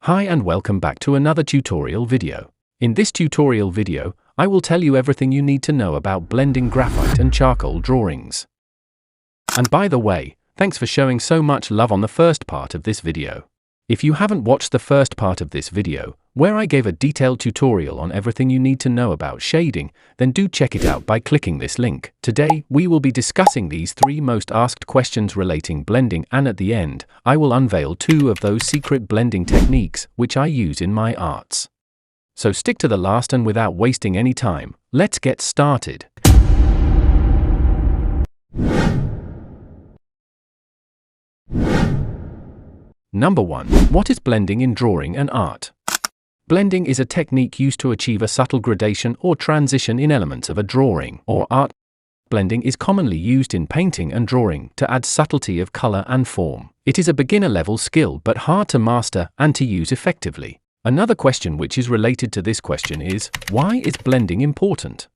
Hi and welcome back to another tutorial video. In this tutorial video, I will tell you everything you need to know about blending graphite and charcoal drawings. And by the way, thanks for showing so much love on the first part of this video. If you haven't watched the first part of this video, where I gave a detailed tutorial on everything you need to know about shading, then do check it out by clicking this link. Today, we will be discussing these 3 most asked questions relating blending, and at the end, I will unveil 2 of those secret blending techniques which I use in my arts. So stick to the last, and without wasting any time, let's get started. Number 1. What is blending in drawing and art? Blending is a technique used to achieve a subtle gradation or transition in elements of a drawing or art. Blending is commonly used in painting and drawing to add subtlety of color and form. It is a beginner-level skill but hard to master and to use effectively. Another question which is related to this question is, why is blending important?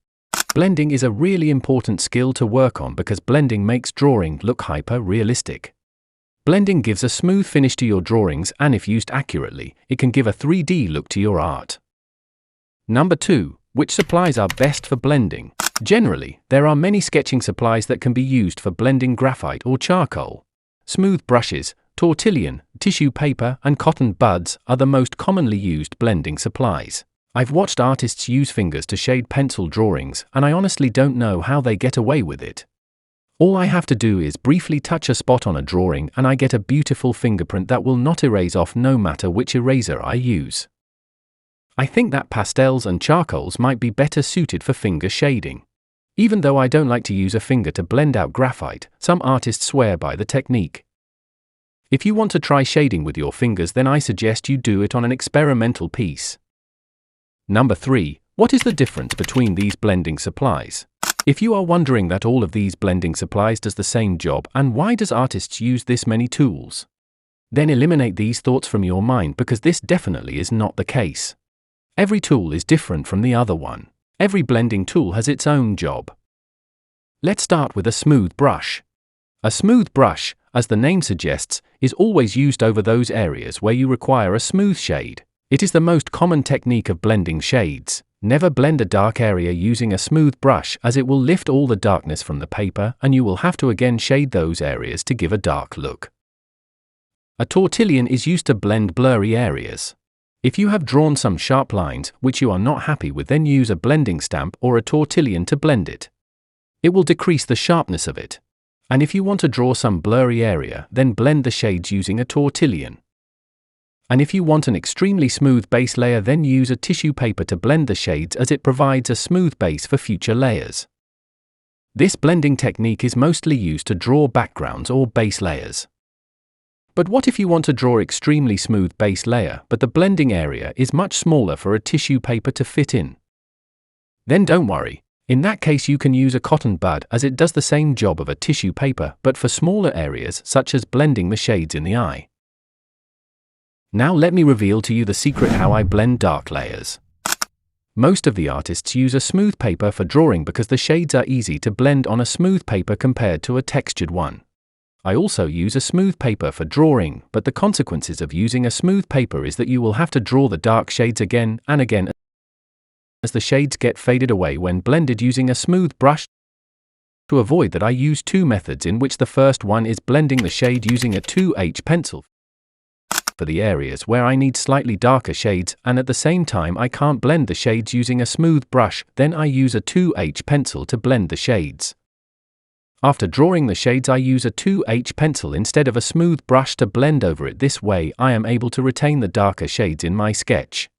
Blending is a really important skill to work on because blending makes drawing look hyper-realistic. Blending gives a smooth finish to your drawings, and if used accurately, it can give a 3D look to your art. Number 2. Which supplies are best for blending? Generally, there are many sketching supplies that can be used for blending graphite or charcoal. Smooth brushes, tortillon, tissue paper, and cotton buds are the most commonly used blending supplies. I've watched artists use fingers to shade pencil drawings, and I honestly don't know how they get away with it. All I have to do is briefly touch a spot on a drawing and I get a beautiful fingerprint that will not erase off no matter which eraser I use. I think that pastels and charcoals might be better suited for finger shading. Even though I don't like to use a finger to blend out graphite, some artists swear by the technique. If you want to try shading with your fingers, then I suggest you do it on an experimental piece. Number 3. What is the difference between these blending supplies? If you are wondering that all of these blending supplies does the same job and why does artists use this many tools? Then eliminate these thoughts from your mind because this definitely is not the case. Every tool is different from the other one. Every blending tool has its own job. Let's start with a smooth brush. A smooth brush, as the name suggests, is always used over those areas where you require a smooth shade. It is the most common technique of blending shades. Never blend a dark area using a smooth brush, as it will lift all the darkness from the paper and you will have to again shade those areas to give a dark look. A tortillon is used to blend blurry areas. If you have drawn some sharp lines which you are not happy with, then use a blending stamp or a tortillon to blend it. It will decrease the sharpness of it. And if you want to draw some blurry area, then blend the shades using a tortillon. And if you want an extremely smooth base layer, then use a tissue paper to blend the shades, as it provides a smooth base for future layers. This blending technique is mostly used to draw backgrounds or base layers. But what if you want to draw extremely smooth base layer, but the blending area is much smaller for a tissue paper to fit in? Then don't worry. In that case you can use a cotton bud, as it does the same job of a tissue paper but for smaller areas such as blending the shades in the eye. Now let me reveal to you the secret how I blend dark layers. Most of the artists use a smooth paper for drawing because the shades are easy to blend on a smooth paper compared to a textured one. I also use a smooth paper for drawing, but the consequences of using a smooth paper is that you will have to draw the dark shades again and again as the shades get faded away when blended using a smooth brush. To avoid that, I use 2 methods, in which the first one is blending the shade using a 2H pencil for the areas where I need slightly darker shades, and at the same time I can't blend the shades using a smooth brush, then I use a 2H pencil to blend the shades. After drawing the shades, I use a 2H pencil instead of a smooth brush to blend over it. This way I am able to retain the darker shades in my sketch.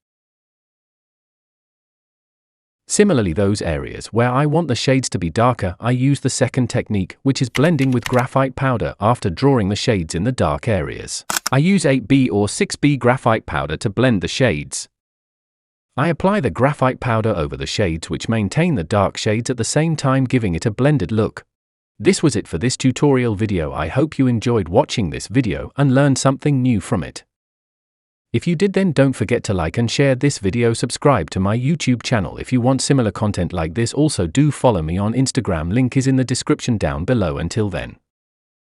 Similarly, those areas where I want the shades to be darker, I use the second technique, which is blending with graphite powder after drawing the shades in the dark areas. I use 8B or 6B graphite powder to blend the shades. I apply the graphite powder over the shades, which maintain the dark shades at the same time giving it a blended look. This was it for this tutorial video. I hope you enjoyed watching this video and learned something new from it. If you did, then don't forget to like and share this video. Subscribe to my YouTube channel if you want similar content like this. Also do follow me on Instagram, link is in the description down below. Until then.